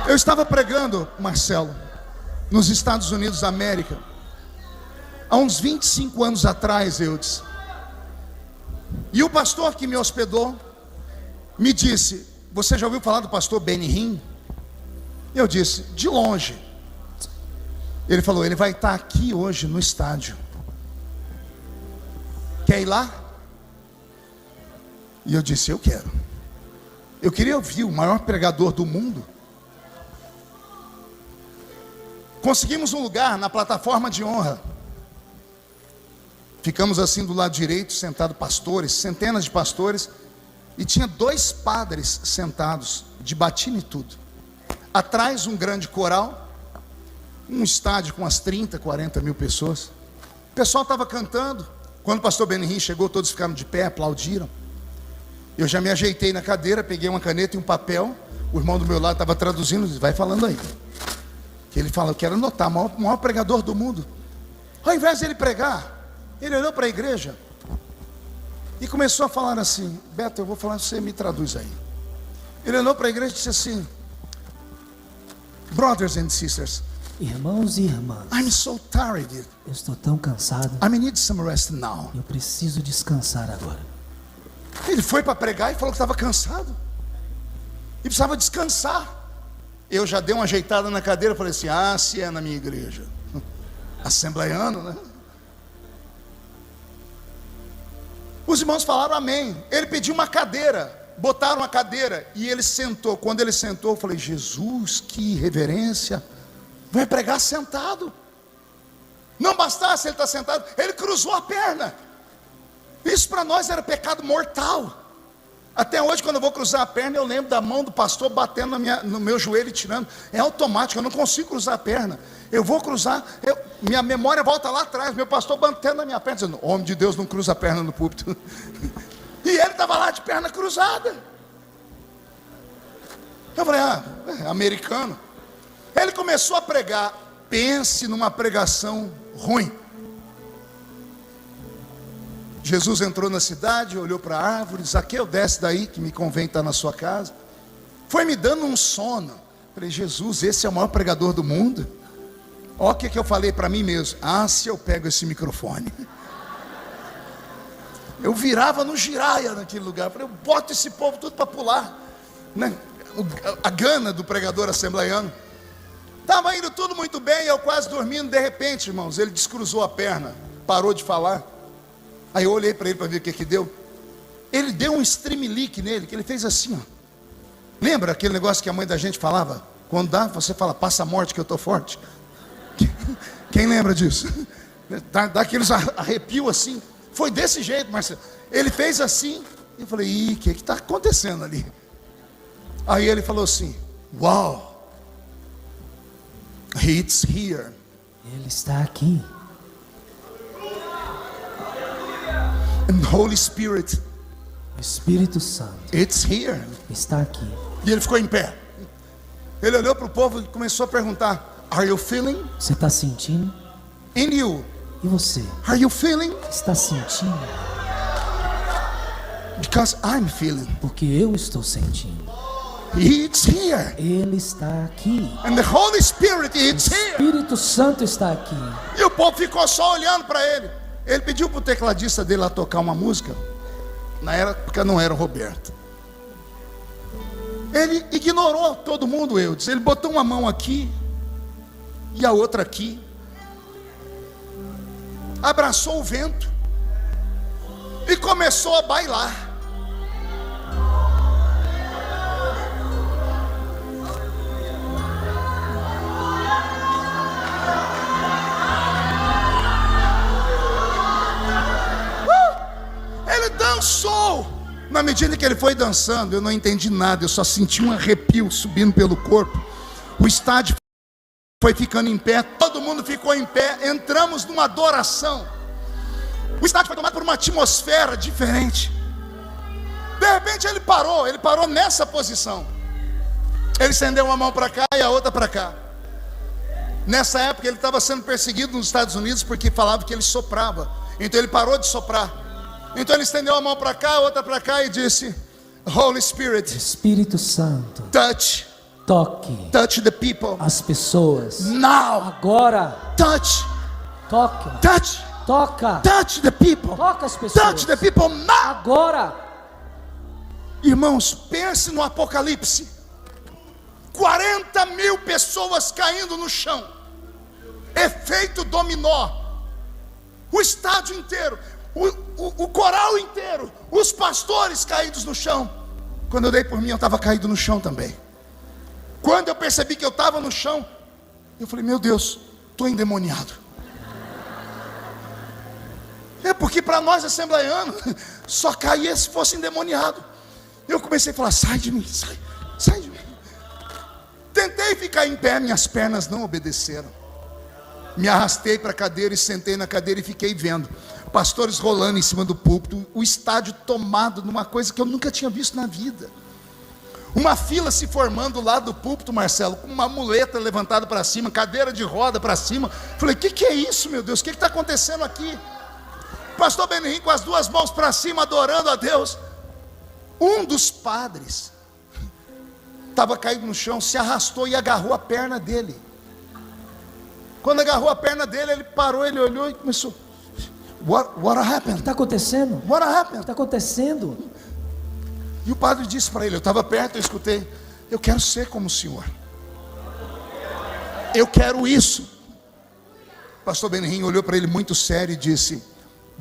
Eu estava pregando, Marcelo, nos Estados Unidos da América, há uns 25 anos atrás, Eudes. E o pastor que me hospedou me disse: você já ouviu falar do pastor Benny Hinn? Eu disse: de longe. Ele falou: ele vai estar aqui hoje no estádio. Quer ir lá? E eu disse: eu quero. Eu queria ouvir o maior pregador do mundo. Conseguimos um lugar na plataforma de honra. Ficamos assim do lado direito, sentado pastores, centenas de pastores, e tinha 2 padres sentados, de batina e tudo. Atrás um grande coral, um estádio com umas 30, 40 mil pessoas. O pessoal estava cantando. Quando o pastor Benny Hinn chegou, todos ficaram de pé, aplaudiram. Eu já me ajeitei na cadeira, peguei uma caneta e um papel. O irmão do meu lado estava traduzindo, disse: vai falando aí. Que ele fala: eu quero anotar, o maior pregador do mundo. Ao invés de ele pregar, ele olhou para a igreja e começou a falar assim: Beto, eu vou falar, você me traduz aí. Ele olhou para a igreja e disse assim: brothers and sisters, irmãos e irmãs, I'm so tired. Eu estou tão cansado. I need some rest now. Eu preciso descansar agora. Ele foi para pregar e falou que estava cansado e precisava descansar. Eu já dei uma ajeitada na cadeira e falei assim: ah, se é na minha igreja, assembleiano, né? Os irmãos falaram amém. Ele pediu uma cadeira, botaram a cadeira e ele sentou. Quando ele sentou, eu falei: Jesus, que reverência, vai pregar sentado. Não bastasse ele estar sentado, ele cruzou a perna. Isso para nós era pecado mortal. Até hoje, quando eu vou cruzar a perna, eu lembro da mão do pastor batendo no meu joelho e tirando. É automático, eu não consigo cruzar a perna. Eu vou cruzar, minha memória volta lá atrás, meu pastor batendo na minha perna, dizendo: homem de Deus não cruza a perna no púlpito. E ele estava lá de perna cruzada. Eu falei: americano. Ele começou a pregar. Pense numa pregação ruim. Jesus entrou na cidade, olhou para a árvore: Zaqueu, desce daí, que me convém estar na sua casa. Foi me dando um sono. Falei: Jesus, esse é o maior pregador do mundo? Olha o que eu falei para mim mesmo: ah, se eu pego esse microfone. Eu virava no giraia naquele lugar. Falei: eu boto esse povo tudo para pular, né? A gana do pregador assembleiano. Estava indo tudo muito bem, eu quase dormindo. De repente, irmãos, ele descruzou a perna, parou de falar. Aí eu olhei para ele para ver o que deu. Ele deu um streamlick nele, que ele fez assim, ó. Lembra aquele negócio que a mãe da gente falava? Quando dá, você fala: passa a morte que eu estou forte. Quem lembra disso? Dá aqueles arrepios assim. Foi desse jeito, Marcelo. Ele fez assim. E eu falei: ih, o que está acontecendo ali? Aí ele falou assim: wow, it's here. Ele está aqui. And the Holy Spirit, o Espírito Santo, it's here. Está aqui. E ele ficou em pé. Ele olhou para o povo e começou a perguntar: are you feeling? Você está sentindo? And you? E você? Are you feeling? Está sentindo? Because I'm feeling. Porque eu estou sentindo. It's here. Ele está aqui. And the Holy Spirit, it's here. O Espírito Santo está aqui. E o povo ficou só olhando para ele. Ele pediu para o tecladista dele lá tocar uma música. Na época não era o Roberto. Ele ignorou todo mundo, Eudes. Ele botou uma mão aqui e a outra aqui. Abraçou o vento e começou a bailar. Ele dançou. Na medida que ele foi dançando, eu não entendi nada. Eu só senti um arrepio subindo pelo corpo. O estádio foi ficando em pé, todo mundo ficou em pé. Entramos numa adoração. O estádio foi tomado por uma atmosfera diferente. De repente ele parou nessa posição. Ele estendeu uma mão para cá e a outra para cá. Nessa época ele estava sendo perseguido nos Estados Unidos porque falava que ele soprava. Então ele parou de soprar. Então ele estendeu a mão para cá, a outra para cá e disse: Holy Spirit, Espírito Santo, touch Toque Touch the people. as pessoas. Now. Agora. Touch. Toque. Touch. Toca. Touch the people. Toca as pessoas. Touch the people now. Agora. Irmãos, pense no Apocalipse. 40 mil pessoas caindo no chão. Efeito dominó. O estádio inteiro. O coral inteiro. Os pastores caídos no chão. Quando eu dei por mim, eu estava caído no chão também. Quando eu percebi que eu estava no chão, eu falei, meu Deus, estou endemoniado. É porque para nós assembleianos, só caía se fosse endemoniado. Eu comecei a falar, sai de mim, sai de mim. Tentei ficar em pé, minhas pernas não obedeceram. Me arrastei para a cadeira e sentei na cadeira e fiquei vendo pastores rolando em cima do púlpito, o estádio tomado numa coisa que eu nunca tinha visto na vida. Uma fila se formando lá do púlpito, Marcelo, com uma muleta levantada para cima, cadeira de roda para cima. Falei, o que é isso, meu Deus? O que está acontecendo aqui? Pastor Benihim com as duas mãos para cima, adorando a Deus. Um dos padres estava caído no chão, se arrastou e agarrou a perna dele. Quando agarrou a perna dele, ele parou, ele olhou e começou, What happened? O que está acontecendo? What O que happened? está acontecendo? E o padre disse para ele, eu estava perto, eu escutei, eu quero ser como o senhor. Eu quero isso. Pastor Benihim olhou para ele muito sério e disse,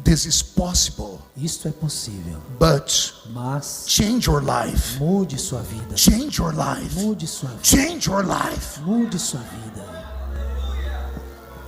This is possible, Isto é possível. but Mas change your life. mude sua vida. Change your life. Mude sua vida. Change your life. Mude sua vida.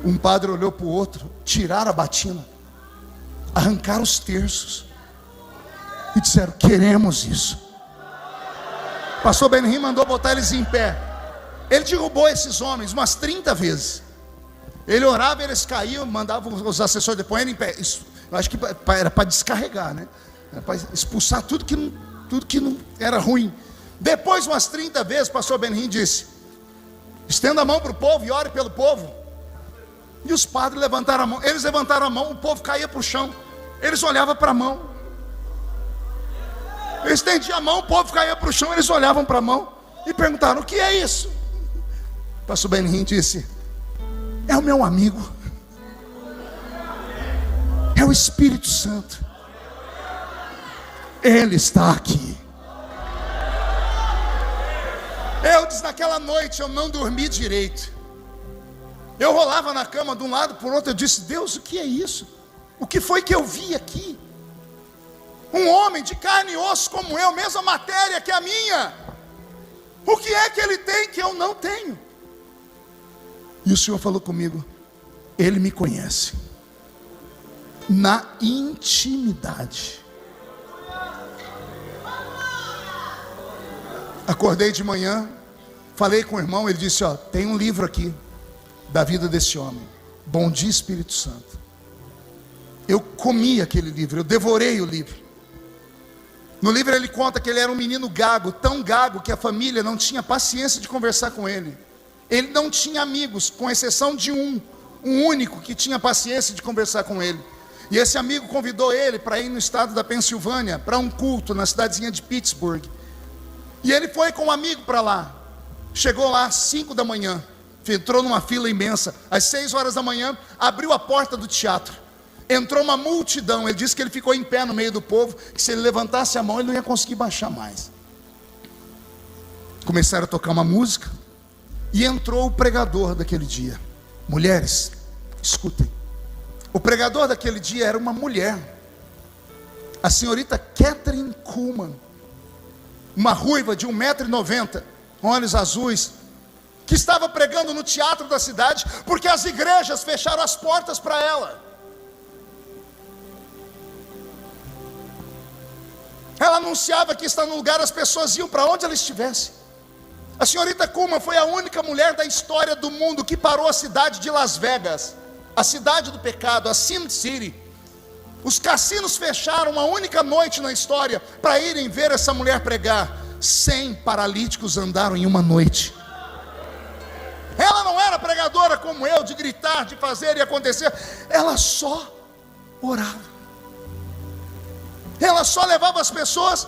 Um padre olhou para o outro, tiraram a batina, arrancaram os terços e disseram, queremos isso. Pastor Benihim mandou botar eles em pé. Ele derrubou esses homens umas 30 vezes. Ele orava, eles caíam, mandava os assessores depois em pé. Isso, eu acho que era para descarregar, né? Era para expulsar tudo que não era ruim. Depois, umas 30 vezes, o pastor Benihim disse, estenda a mão para o povo e ore pelo povo. E os padres levantaram a mão. Eles levantaram a mão, o povo caía para o chão. Eles olhavam para a mão. Eles estendiam a mão, o povo caía para o chão. Eles olhavam para a mão e perguntaram, o que é isso? O pastor Benihim disse, é o meu amigo, é o Espírito Santo. Ele está aqui. Eu disse, naquela noite eu não dormi direito. Eu rolava na cama de um lado para o outro. Eu disse, Deus, o que é isso? O que foi que eu vi aqui? Um homem de carne e osso como eu, mesma matéria que a minha. O que é que ele tem que eu não tenho? E o Senhor falou comigo, Ele me conhece na intimidade. Acordei de manhã, falei com o irmão, ele disse, ó, tem um livro aqui da vida desse homem, Bom Dia Espírito Santo. Eu comi aquele livro, eu devorei o livro. No livro ele conta que ele era um menino gago, tão gago que a família não tinha paciência de conversar com ele. Ele não tinha amigos, com exceção de um único que tinha paciência de conversar com ele. E esse amigo convidou ele para ir no estado da Pensilvânia, para um culto na cidadezinha de Pittsburgh. E ele foi com um amigo para lá. Chegou lá às 5 da manhã, entrou numa fila imensa. Às 6 horas da manhã, abriu a porta do teatro. Entrou uma multidão. Ele disse que ele ficou em pé no meio do povo, que se ele levantasse a mão, ele não ia conseguir baixar mais. Começaram a tocar uma música. E entrou o pregador daquele dia. Mulheres, escutem. O pregador daquele dia era uma mulher, a senhorita Catherine Kuhlman, uma ruiva de 1,90 m, olhos azuis, que estava pregando no teatro da cidade, porque as igrejas fecharam as portas para ela. Ela anunciava que está no lugar, as pessoas iam para onde ela estivesse. A senhorita Kuhlman foi a única mulher da história do mundo que parou a cidade de Las Vegas, a cidade do pecado, a Sin City. Os cassinos fecharam uma única noite na história para irem ver essa mulher pregar. 100 paralíticos andaram em uma noite. Ela não era pregadora como eu, de gritar, de fazer e acontecer. Ela só orava. Ela só levava as pessoas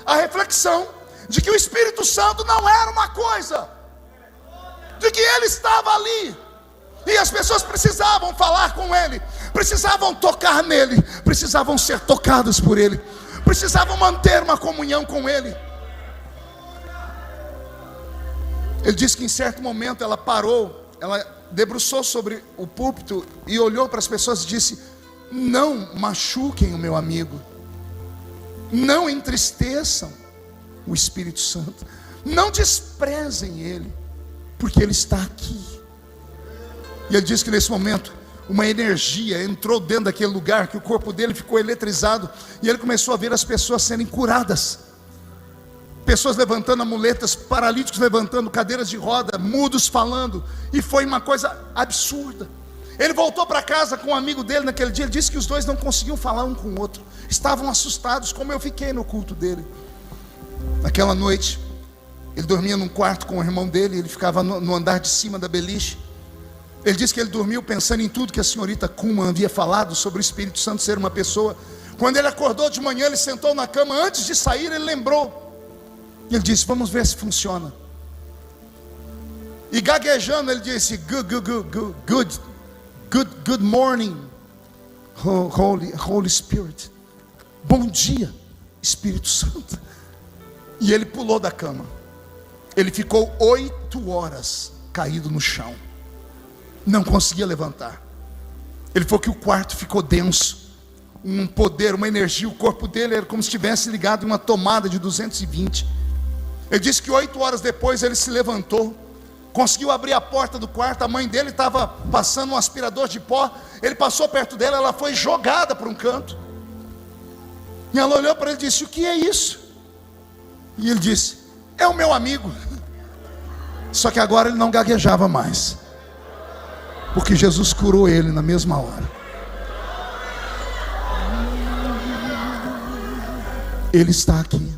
à reflexão de que o Espírito Santo não era uma coisa, de que ele estava ali, e as pessoas precisavam falar com ele, precisavam tocar nele, precisavam ser tocadas por ele, precisavam manter uma comunhão com ele. Ele disse que em certo momento ela parou, ela debruçou sobre o púlpito e olhou para as pessoas e disse: não machuquem o meu amigo, não entristeçam o Espírito Santo, não desprezem ele, porque ele está aqui. E ele disse que nesse momento uma energia entrou dentro daquele lugar, que o corpo dele ficou eletrizado, e ele começou a ver as pessoas serem curadas, pessoas levantando amuletas, paralíticos levantando cadeiras de roda, mudos falando, e foi uma coisa absurda. Ele voltou para casa com um amigo dele naquele dia. Ele disse que os dois não conseguiam falar um com o outro, estavam assustados, como eu fiquei no culto dele. Naquela noite, ele dormia num quarto com o irmão dele, ele ficava no andar de cima da beliche. Ele disse que ele dormiu pensando em tudo que a senhorita Kuhlman havia falado sobre o Espírito Santo ser uma pessoa. Quando ele acordou de manhã, ele sentou na cama, antes de sair ele lembrou, e ele disse: vamos ver se funciona. E gaguejando ele disse: good morning, Holy Spirit. Bom dia, Espírito Santo. E ele pulou da cama. Ele ficou 8 horas caído no chão, não conseguia levantar. Ele falou que o quarto ficou denso, um poder, uma energia, o corpo dele era como se estivesse ligado em uma tomada de 220. Ele disse que 8 horas depois ele se levantou, conseguiu abrir a porta do quarto. A mãe dele estava passando um aspirador de pó. Ele passou perto dela, ela foi jogada para um canto, e ela olhou para ele e disse: o que é isso? E ele disse: é o meu amigo. Só que agora ele não gaguejava mais, porque Jesus curou ele na mesma hora. Ele está aqui.